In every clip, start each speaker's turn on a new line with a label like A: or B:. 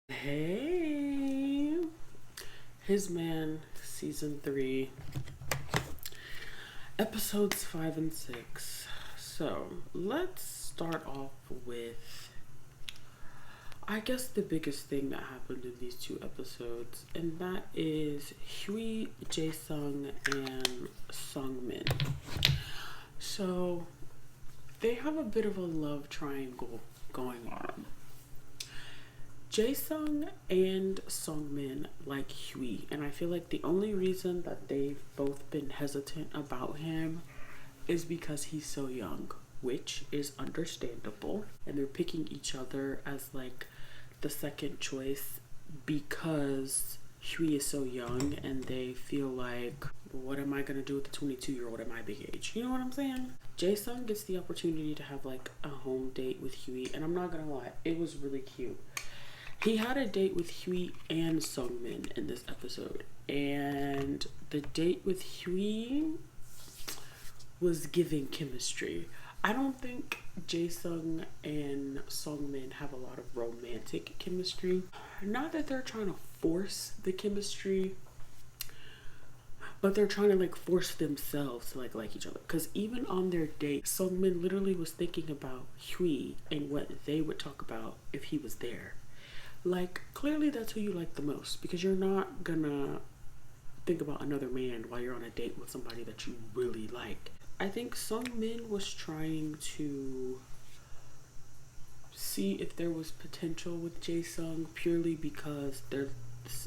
A: Hey, HisMan season 3, episodes 5 and 6. So let's start off with, I guess, the biggest thing that happened in these two episodes, and that is Hui, Jae-sung, and Sungmin. So they have a bit of a love triangle going on. Jae-sung and Sungmin like Hui, and I feel like the only reason that they've both been hesitant about him is because he's so young, which is understandable. And they're picking each other as like the second choice because Hui is so young and they feel like, what am I gonna do with the 22-year-old at my big age? You know what I'm saying? Jae-sung gets the opportunity to have like a home date with Hui, and I'm not gonna lie, it was really cute. He had a date with Hui and Sungmin in this episode, and the date with Hui was giving chemistry. I don't think Jae-sung and Sungmin have a lot of romantic chemistry. Not that they're trying to force the chemistry, but they're trying to like force themselves to like each other. Because even on their date, Sungmin literally was thinking about Hui and what they would talk about if he was there. Like, clearly that's who you like the most, because you're not gonna think about another man while you're on a date with somebody that you really like. I think Sungmin was trying to see if there was potential with Jae-sung purely because they're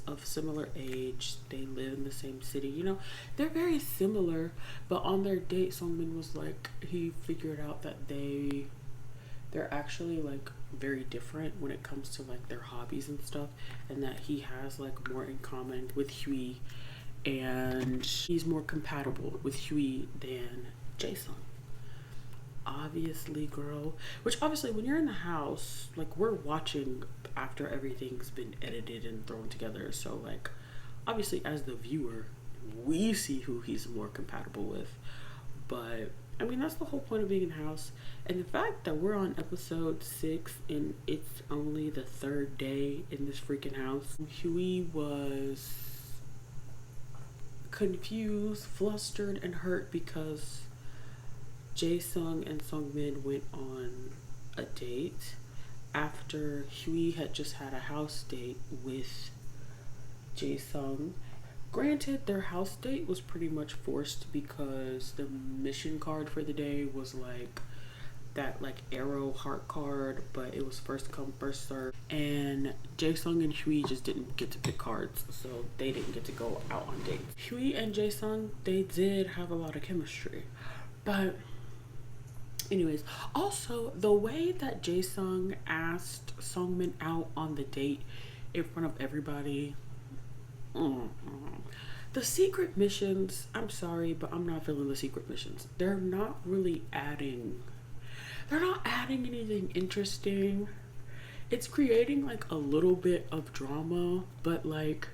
A: of similar age, they live in the same city, you know, they're very similar. But on their date, Sungmin was like, he figured out that they're actually like very different when it comes to like their hobbies and stuff, and that he has like more in common with Hui, and he's more compatible with Hui than Jae-sung. Obviously, girl, which obviously when you're in the house, like, we're watching after everything's been edited and thrown together, so like obviously as the viewer we see who he's more compatible with. But I mean, that's the whole point of being in house. And the fact that we're on episode 6 and it's only the third day in this freaking house. Hui was confused, flustered, and hurt because Jae-sung and Sungmin went on a date after Hui had just had a house date with Jae-sung. Granted, their house date was pretty much forced because the mission card for the day was like that like arrow heart card, but it was first come first serve, and Jae-sung and Hui just didn't get to pick cards, so they didn't get to go out on dates. Hui and Jae-sung, they did have a lot of chemistry, but anyways, also the way that Jae-sung asked Sungmin out on the date in front of everybody. The secret missions, I'm sorry, but I'm not feeling the secret missions. They're not adding anything interesting. It's creating like a little bit of drama, but like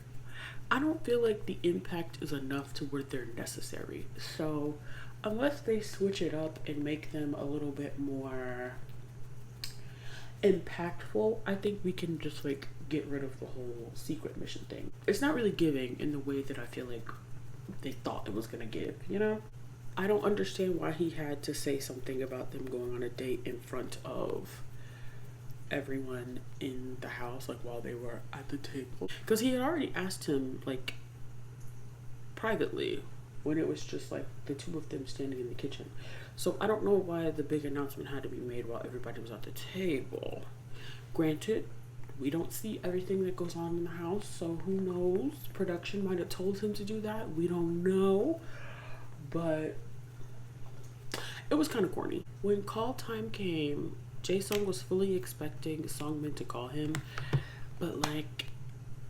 A: I don't feel like the impact is enough to where they're necessary. So unless they switch it up and make them a little bit more impactful, I think we can just like get rid of the whole secret mission thing. It's not really giving in the way that I feel like they thought it was gonna give, you know? I don't understand why he had to say something about them going on a date in front of everyone in the house, like while they were at the table. Because he had already asked him like privately when it was just like the two of them standing in the kitchen. So I don't know why the big announcement had to be made while everybody was at the table. Granted, we don't see everything that goes on in the house, so who knows? Production might have told him to do that. We don't know. But it was kind of corny. When call time came, Jae-sung was fully expecting Sungmin to call him, but like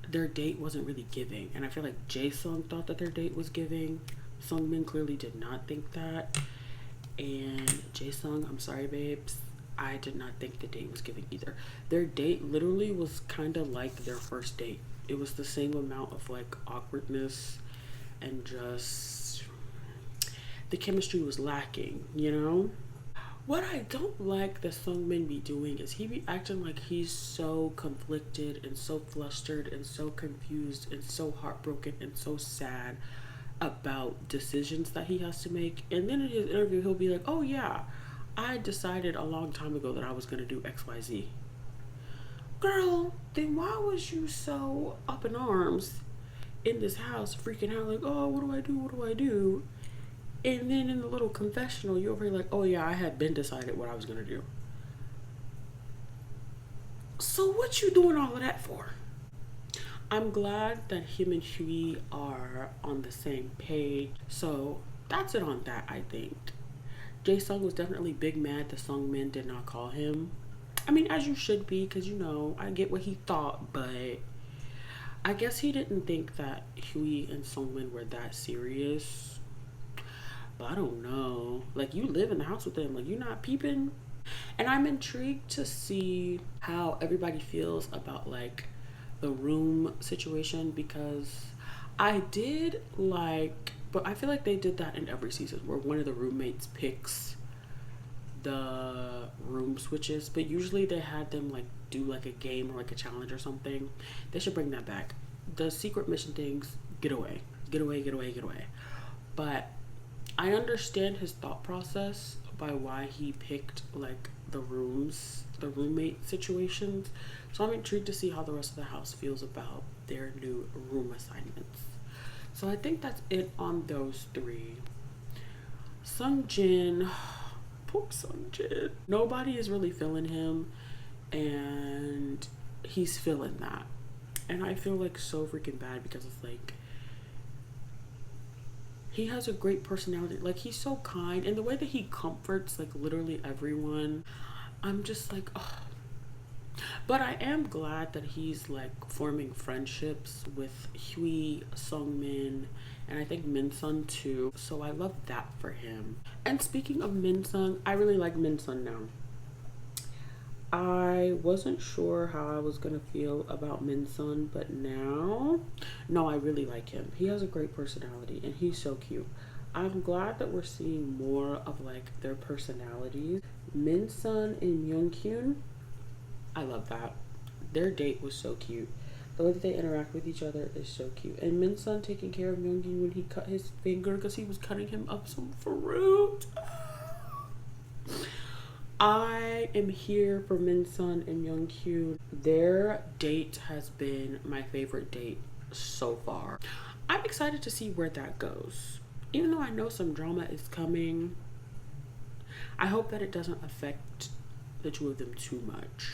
A: their date wasn't really giving. And I feel like Jae-sung thought that their date was giving. Sungmin clearly did not think that. And Jae-sung, I'm sorry, babes, I did not think the date was giving either. Their date literally was kind of like their first date. It was the same amount of like awkwardness, and just the chemistry was lacking, you know? What I don't like that Sungmin be doing is he be acting like he's so conflicted and so flustered and so confused and so heartbroken and so sad about decisions that he has to make. And then in his interview, he'll be like, oh yeah, I decided a long time ago that I was going to do XYZ. Girl, then why was you so up in arms in this house, freaking out like, oh, what do I do? What do I do? And then in the little confessional, you're over here like, oh yeah, I had been decided what I was gonna do. So what you doing all of that for? I'm glad that him and Hui are on the same page. So that's it on that, I think. Jae-sung was definitely big mad that Sungmin did not call him. I mean, as you should be, because you know, I get what he thought, but I guess he didn't think that Hui and Sungmin were that serious. But I don't know. Like, you live in the house with them. Like, you're not peeping. And I'm intrigued to see how everybody feels about, like, the room situation. Because I did like... But I feel like they did that in every season. Where one of the roommates picks the room switches. But usually they had them, like, do, like, a game or, like, a challenge or something. They should bring that back. The secret mission things, get away. Get away, get away, get away. But... I understand his thought process by why he picked like the roommate situations. So I'm intrigued to see how the rest of the house feels about their new room assignments. So I think that's it on those three. Sungjin, poor Sungjin. Nobody is really feeling him, and he's feeling that. And I feel like so freaking bad because it's like, he has a great personality. Like, he's so kind. And the way that he comforts, like, literally everyone, I'm just like, oh. But I am glad that he's, like, forming friendships with Hui, Sungmin, and I think Minsun, too. So I love that for him. And speaking of Minsun, I really like Minsun now. I wasn't sure how I was gonna feel about Minsun, but now, no, I really like him. He has a great personality and he's so cute. I'm glad that we're seeing more of like their personalities. Minsun and Myungkyun, I love that. Their date was so cute. The way that they interact with each other is so cute. And Minsun taking care of Myungkyun when he cut his finger because he was cutting him up some fruit. I am here for Minsun and Myungkyun. Their date has been my favorite date so far. I'm excited to see where that goes. Even though I know some drama is coming, I hope that it doesn't affect the two of them too much.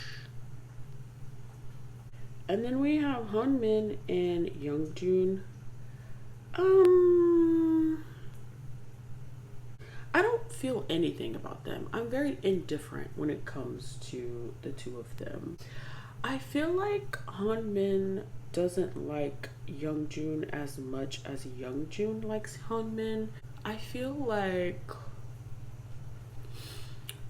A: And then we have Hunmin and Youngjun. I don't feel anything about them. I'm very indifferent when it comes to the two of them. I feel like Hunmin doesn't like Youngjun as much as Youngjun likes Hunmin. I feel like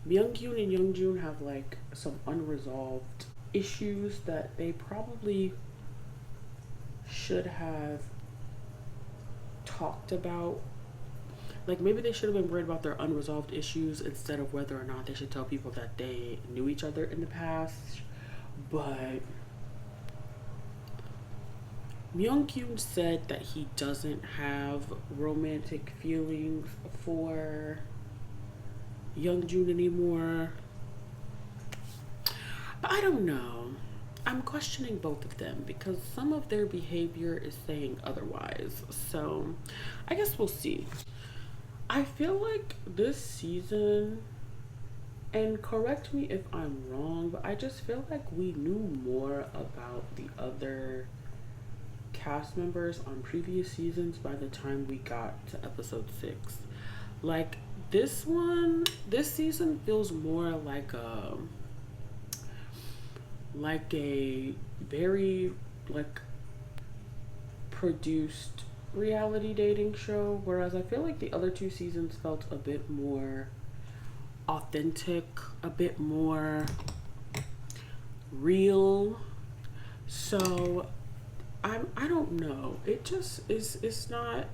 A: Myungkyun and Youngjun have like some unresolved issues that they probably should have talked about. Like, maybe they should have been worried about their unresolved issues instead of whether or not they should tell people that they knew each other in the past. But Myungkyun said that he doesn't have romantic feelings for Youngjun anymore. But I don't know. I'm questioning both of them because some of their behavior is saying otherwise. So I guess we'll see. I feel like this season, and correct me if I'm wrong, but I just feel like we knew more about the other cast members on previous seasons by the time we got to episode 6. Like, this season feels more like a very like produced reality dating show, whereas I feel like the other two seasons felt a bit more authentic, a bit more real. So I don't know, it just is, it's not,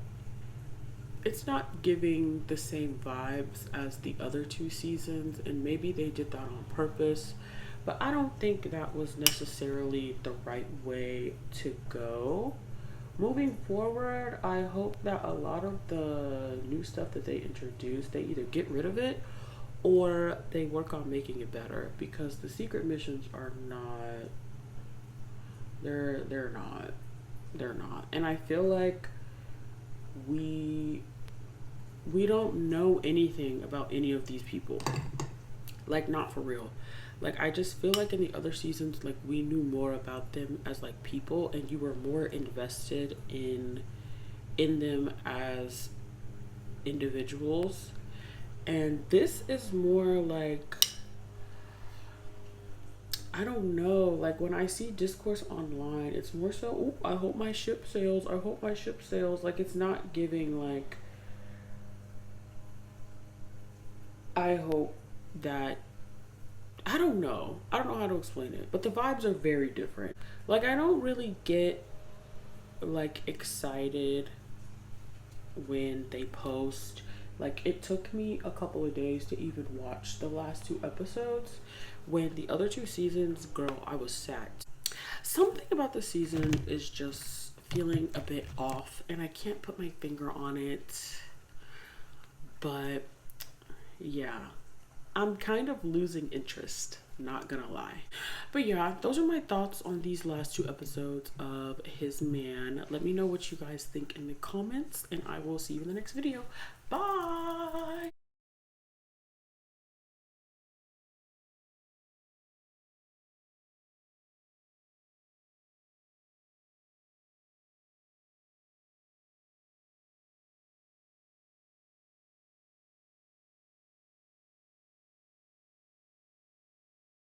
A: it's not giving the same vibes as the other two seasons, and maybe they did that on purpose, but I don't think that was necessarily the right way to go. Moving forward, I hope that a lot of the new stuff that they introduce, they either get rid of it or they work on making it better, because the secret missions are not, they're not, and I feel like we don't know anything about any of these people, like, not for real. Like, I just feel like in the other seasons, like, we knew more about them as like people, and you were more invested in them as individuals. And this is more like, I don't know, like, when I see discourse online, it's more so, "Ooh, I hope my ship sails, I hope my ship sails." Like, it's not giving like, I hope that, I don't know. I don't know how to explain it, but the vibes are very different. Like, I don't really get like excited when they post. Like, it took me a couple of days to even watch the last two episodes. When the other two seasons, girl, I was sad. Something about the season is just feeling a bit off, and I can't put my finger on it. But yeah, I'm kind of losing interest, not gonna lie. But yeah, those are my thoughts on these last two episodes of His Man. Let me know what you guys think in the comments, and I will see you in the next video. Bye.